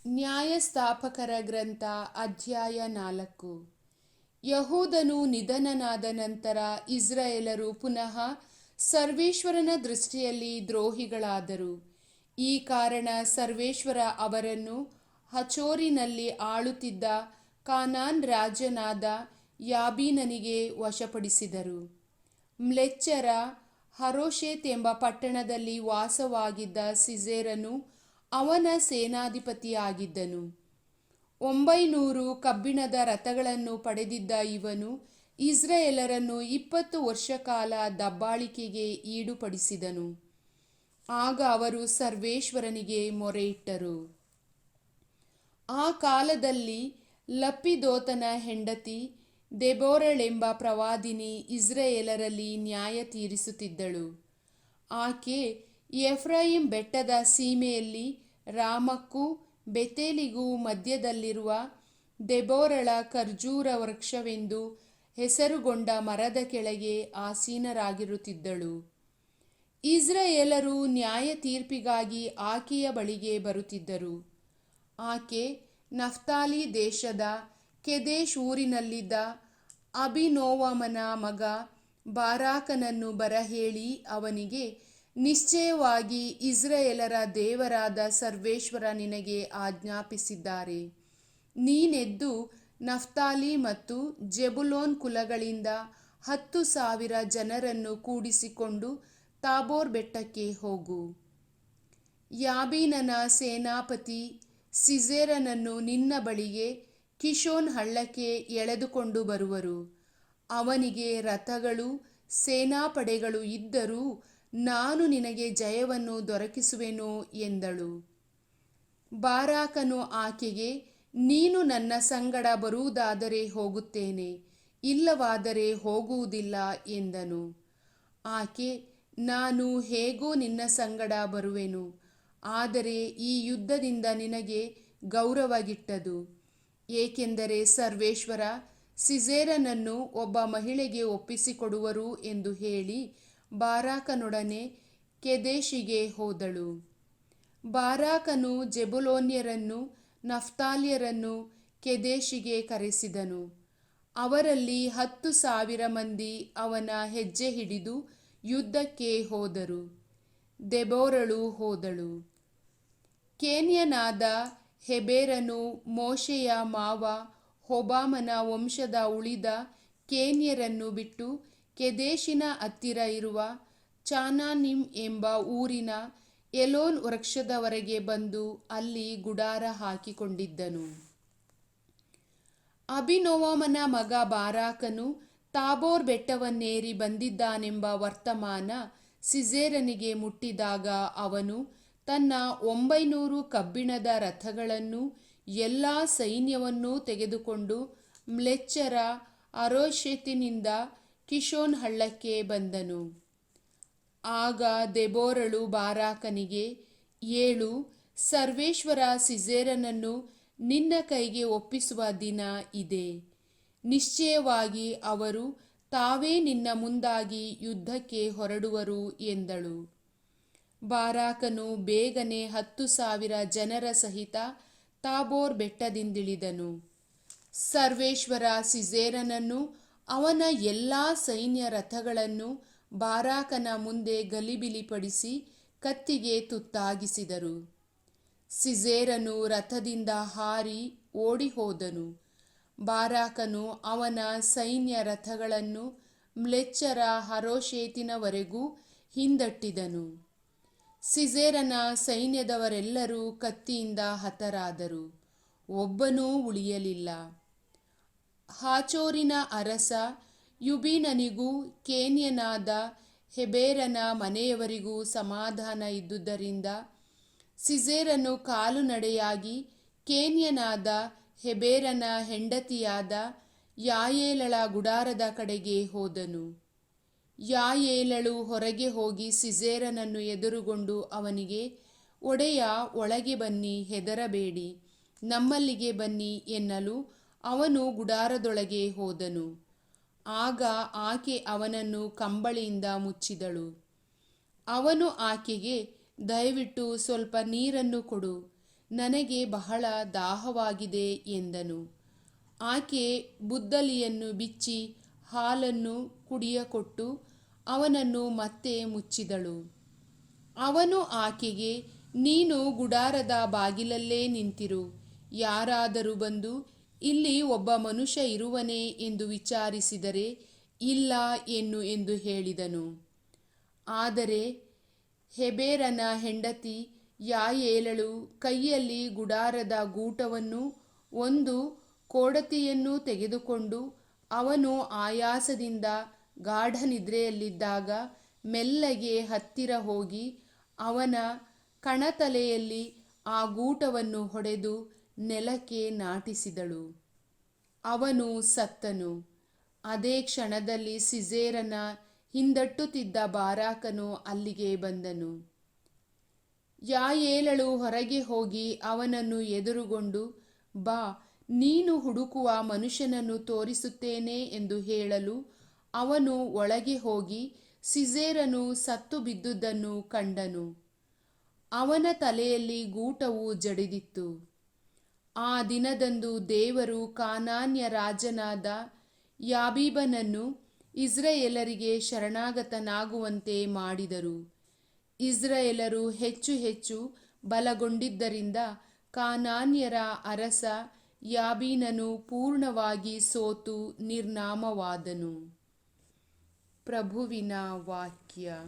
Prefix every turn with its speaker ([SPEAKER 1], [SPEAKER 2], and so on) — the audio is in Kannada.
[SPEAKER 1] ನ್ಯಾಯಸ್ಥಾಪಕರ ಗ್ರಂಥ ಅಧ್ಯಾಯ 4. ಯಹೂದನು ನಿಧನನಾದ ನಂತರ ಇಸ್ರಾಯೇಲರು ಪುನಃ ಸರ್ವೇಶ್ವರನ ದೃಷ್ಟಿಯಲ್ಲಿ ದ್ರೋಹಿಗಳಾದರು. ಈ ಕಾರಣ ಸರ್ವೇಶ್ವರ ಅವರನ್ನು ಹಚೋರಿನಲ್ಲಿ ಆಳುತ್ತಿದ್ದ ಕಾನಾನ್ ರಾಜನಾದ ಯಾಬೀನನಿಗೆ ವಶಪಡಿಸಿದರು. ಮ್ಲೇಚ್ಛರ ಹರೋಷೆತ್ ಎಂಬ ಪಟ್ಟಣದಲ್ಲಿ ವಾಸವಾಗಿದ್ದ ಸಿಸೇರನು ಅವನ ಸೇನಾಧಿಪತಿಯಾಗಿದ್ದನು. 900 ಕಬ್ಬಿಣದ ರಥಗಳನ್ನು ಪಡೆದಿದ್ದ ಇವನು ಇಸ್ರಾಯೇಲರನ್ನು 20 ವರ್ಷ ಕಾಲ ದಬ್ಬಾಳಿಕೆಗೆ ಈಡುಪಡಿಸಿದನು. ಆಗ ಅವರು ಸರ್ವೇಶ್ವರನಿಗೆ ಮೊರೆಯಿಟ್ಟರು. ಆ ಕಾಲದಲ್ಲಿ ಲಪ್ಪಿದೋತನ ಹೆಂಡತಿ ದೆಬೋರಳೆಂಬ ಪ್ರವಾದಿನಿ ಇಸ್ರಾಯೇಲರಲ್ಲಿ ನ್ಯಾಯ ತೀರಿಸುತ್ತಿದ್ದಳು. ಆಕೆ ಎಫ್ರಾಯಿಮ್ ಬೆಟ್ಟದ ಸೀಮೆಯಲ್ಲಿ ರಾಮಕ್ಕೂ ಬೆತೇಲಿಗೂ ಮಧ್ಯದಲ್ಲಿರುವ ದೆಬೋರಳ ಖರ್ಜೂರ ವೃಕ್ಷವೆಂದು ಹೆಸರುಗೊಂಡ ಮರದ ಕೆಳಗೆ ಆಸೀನರಾಗಿರುತ್ತಿದ್ದಳು. ಇಸ್ರಾಯೇಲರು ನ್ಯಾಯ ತೀರ್ಪಿಗಾಗಿ ಆಕೆಯ ಬಳಿಗೆ ಬರುತ್ತಿದ್ದರು. ಆಕೆ ನಫ್ತಾಲಿ ದೇಶದ ಕೆದೇಶ್ ಊರಿನಲ್ಲಿದ್ದ ಅಬೀನೋವಮನ ಮಗ ಬಾರಾಕನನ್ನು ಬರಹೇಳಿ ಅವನಿಗೆ, ನಿಶ್ಚಯವಾಗಿ ಇಸ್ರಾಯೇಲರ ದೇವರಾದ ಸರ್ವೇಶ್ವರ ನಿನಗೆ ಆಜ್ಞಾಪಿಸಿದ್ದಾರೆ. ನೀನೆದ್ದು ನಫ್ತಾಲಿ ಮತ್ತು ಜೆಬುಲೋನ್ ಕುಲಗಳಿಂದ 10,000 ಜನರನ್ನು ಕೂಡಿಸಿಕೊಂಡು ತಾಬೋರ್ ಬೆಟ್ಟಕ್ಕೆ ಹೋಗು. ಯಾಬೀನನ ಸೇನಾಪತಿ ಸಿಸೇರನನ್ನು ನಿನ್ನ ಬಳಿಗೆ ಕಿಶೋನ್ ಹಳ್ಳಕ್ಕೆ ಎಳೆದುಕೊಂಡು ಬರುವರು. ಅವನಿಗೆ ರಥಗಳೂ ಸೇನಾಪಡೆಗಳೂ ಇದ್ದರೂ ನಾನು ನಿನಗೆ ಜಯವನ್ನು ದೊರಕಿಸುವೆನು ಎಂದಳು. ಬಾರಾಕನು ಆಕೆಗೆ, ನೀನು ನನ್ನ ಸಂಗಡ ಬರುವುದಾದರೆ ಹೋಗುತ್ತೇನೆ, ಇಲ್ಲವಾದರೆ ಹೋಗುವುದಿಲ್ಲ ಎಂದನು. ಆಕೆ, ನಾನು ಹೇಗೋ ನಿನ್ನ ಸಂಗಡ ಬರುವೆನು, ಆದರೆ ಈ ಯುದ್ಧದಿಂದ ನಿನಗೆ ಗೌರವ ಗಿಟ್ಟದು, ಏಕೆಂದರೆ ಸರ್ವೇಶ್ವರ ಸಿಸೇರನನ್ನು ಒಬ್ಬ ಮಹಿಳೆಗೆ ಒಪ್ಪಿಸಿಕೊಡುವರು ಎಂದು ಹೇಳಿ ಬಾರಾಕನೊಡನೆ ಕೆದೇಶಿಗೆ ಹೋದಳು. ಬಾರಾಕನು ಜೆಬುಲೋನ್ಯರನ್ನು ನಫ್ತಾಲ್ಯರನ್ನು ಕೆದೇಶಿಗೆ ಕರೆಸಿದನು. ಅವರಲ್ಲಿ 10,000 ಮಂದಿ ಅವನ ಹೆಜ್ಜೆ ಹಿಡಿದು ಯುದ್ಧಕ್ಕೆ ಹೋದರು. ದೆಬೋರಳು ಹೋದಳು. ಕೇನ್ಯನಾದ ಹೆಬೇರನು ಮೋಶೆಯ ಮಾವ ಹೋಬಾಮನ ವಂಶದ ಉಳಿದ ಕೇನ್ಯರನ್ನು ಬಿಟ್ಟು ಕೆದೇಶಿನ ಹತ್ತಿರ ಇರುವ ಚಾನಾನಿಮ್ ಎಂಬ ಊರಿನ ಎಲೋನ್ ವೃಕ್ಷದವರೆಗೆ ಬಂದು ಅಲ್ಲಿ ಗುಡಾರ ಹಾಕಿಕೊಂಡಿದ್ದನು. ಅಬೀನೋವಮನ ಮಗ ಬಾರಾಕನು ತಾಬೋರ್ ಬೆಟ್ಟವನ್ನೇರಿ ಬಂದಿದ್ದಾನೆಂಬ ವರ್ತಮಾನ ಸಿಸೇರನಿಗೆ ಮುಟ್ಟಿದಾಗ ಅವನು ತನ್ನ 900 ಕಬ್ಬಿಣದ ರಥಗಳನ್ನೂ ಎಲ್ಲಾ ಸೈನ್ಯವನ್ನೂ ತೆಗೆದುಕೊಂಡು ಮ್ಲೇಚ್ಛರ ಹರೋಷೆತಿನಿಂದ ಕಿಶೋನ್ ಹಳ್ಳಕ್ಕೆ ಬಂದನು. ಆಗ ದೆಬೋರಳು ಬಾರಾಕನಿಗೆ, ಏಳು, ಸರ್ವೇಶ್ವರ ಸಿಸೇರನನ್ನು ನಿನ್ನ ಕೈಗೆ ಒಪ್ಪಿಸುವ ದಿನ ಇದೆ. ನಿಶ್ಚಯವಾಗಿ ಅವರು ತಾವೇ ನಿನ್ನ ಮುಂದಾಗಿ ಯುದ್ಧಕ್ಕೆ ಹೊರಡುವರು ಎಂದಳು. ಬಾರಾಕನು ಬೇಗನೆ 10,000 ಜನರ ಸಹಿತ ತಾಬೋರ್ ಬೆಟ್ಟದಿಂದಿಳಿದನು. ಸರ್ವೇಶ್ವರ ಸಿಸೇರನನ್ನು ಅವನ ಎಲ್ಲಾ ಸೈನ್ಯ ರಥಗಳನ್ನು ಬಾರಾಕನ ಮುಂದೆ ಗಲಿಬಿಲಿಪಡಿಸಿ ಕತ್ತಿಗೆ ತುತ್ತಾಗಿಸಿದರು. ಸಿಸೇರನು ರಥದಿಂದ ಹಾರಿ ಓಡಿಹೋದನು. ಬಾರಾಕನು ಅವನ ಸೈನ್ಯ ರಥಗಳನ್ನು ಮ್ಲೇಚ್ಛರ ಹರೋಷೇತಿನವರೆಗೂ ಹಿಂದಟ್ಟಿದನು. ಸಿಸೇರನ ಸೈನ್ಯದವರೆಲ್ಲರೂ ಕತ್ತಿಯಿಂದ ಹತರಾದರು, ಒಬ್ಬನೂ ಉಳಿಯಲಿಲ್ಲ. ಹಾಚೋರಿನ ಅರಸ ಯುಬೀನನಿಗೂ ಕೇನ್ಯನಾದ ಹೆಬೇರನ ಮನೆಯವರಿಗೂ ಸಮಾಧಾನ ಇದ್ದುದರಿಂದ ಸಿಸೇರನು ಕಾಲುನಡೆಯಾಗಿ ಕೇನ್ಯನಾದ ಹೆಬೇರನ ಹೆಂಡತಿಯಾದ ಯಾಯೇಲಳ ಗುಡಾರದ ಕಡೆಗೆ ಹೋದನು. ಯಾಯೇಲಳು ಹೊರಗೆ ಹೋಗಿ ಸಿಸೇರನನ್ನು ಎದುರುಗೊಂಡು ಅವನಿಗೆ, ಒಡೆಯ, ಒಳಗೆ ಬನ್ನಿ, ಹೆದರಬೇಡಿ, ನಮ್ಮಲ್ಲಿಗೆ ಬನ್ನಿ ಎನ್ನಲು ಅವನು ಗುಡಾರದೊಳಗೆ ಹೋದನು. ಆಗ ಆಕೆ ಅವನನ್ನು ಕಂಬಳಿಯಿಂದ ಮುಚ್ಚಿದಳು. ಅವನು ಆಕೆಗೆ, ದಯವಿಟ್ಟು ಸ್ವಲ್ಪ ನೀರನ್ನು ಕೊಡು, ನನಗೆ ಬಹಳ ದಾಹವಾಗಿದೆ ಎಂದನು. ಆಕೆ ಬುದ್ದಲಿಯನ್ನು ಬಿಚ್ಚಿ ಹಾಲನ್ನು ಕುಡಿಯಕೊಟ್ಟು ಅವನನ್ನು ಮತ್ತೆ ಮುಚ್ಚಿದಳು. ಅವನು ಆಕೆಗೆ, ನೀನು ಗುಡಾರದ ಬಾಗಿಲಲ್ಲೇ ನಿಂತಿರು, ಯಾರಾದರೂ ಬಂದು ಇಲ್ಲಿ ಒಬ್ಬ ಮನುಷ್ಯ ಇರುವನೇ ಎಂದು ವಿಚಾರಿಸಿದರೆ ಇಲ್ಲ ಎನ್ನು ಎಂದು ಹೇಳಿದನು. ಆದರೆ ಹೆಬೇರನ ಹೆಂಡತಿ ಯಾಯೇಲಳು ಕೈಯಲ್ಲಿ ಗುಡಾರದ ಗೂಟವನ್ನೂ ಒಂದು ಕೋಡತಿಯನ್ನೂ ತೆಗೆದುಕೊಂಡು ಅವನು ಆಯಾಸದಿಂದ ಗಾಢನಿದ್ರೆಯಲ್ಲಿದ್ದಾಗ ಮೆಲ್ಲಗೆ ಹತ್ತಿರ ಹೋಗಿ ಅವನ ಕಣತಲೆಯಲ್ಲಿ ಆ ಗೂಟವನ್ನು ಹೊಡೆದು ನೆಲಕ್ಕೆ ನಾಟಿಸಿದಳು. ಅವನು ಸತ್ತನು. ಅದೇ ಕ್ಷಣದಲ್ಲಿ ಸಿಸೇರನ ಹಿಂದಟ್ಟುತ್ತಿದ್ದ ಬಾರಾಕನು ಅಲ್ಲಿಗೆ ಬಂದನು. ಯಾಯೇಲಳು ಹೊರಗೆ ಹೋಗಿ ಅವನನ್ನು ಎದುರುಗೊಂಡು, ಬಾ, ನೀನು ಹುಡುಕುವ ಮನುಷ್ಯನನ್ನು ತೋರಿಸುತ್ತೇನೆ ಎಂದು ಹೇಳಲು ಅವನು ಒಳಗೆ ಹೋಗಿ ಸಿಸೇರನು ಸತ್ತು ಬಿದ್ದುದನ್ನು ಕಂಡನು. ಅವನ ತಲೆಯಲ್ಲಿ ಗೂಟವು ಜಡಿದಿತ್ತು. ಆ ದಿನದಂದು ದೇವರು ಕಾನಾನ್ಯ ರಾಜನಾದ ಯಾಬೀಬನನ್ನು ಇಸ್ರಾಯೇಲರಿಗೆ ಶರಣಾಗತನಾಗುವಂತೆ ಮಾಡಿದರು. ಇಸ್ರಾಯೇಲರು ಹೆಚ್ಚು ಹೆಚ್ಚು ಬಲಗೊಂಡಿದ್ದರಿಂದ ಕಾನಾನ್ಯರ ಅರಸ ಯಾಬೀನನು ಪೂರ್ಣವಾಗಿ ಸೋತು ನಿರ್ನಾಮವಾದನು. ಪ್ರಭುವಿನ ವಾಕ್ಯ.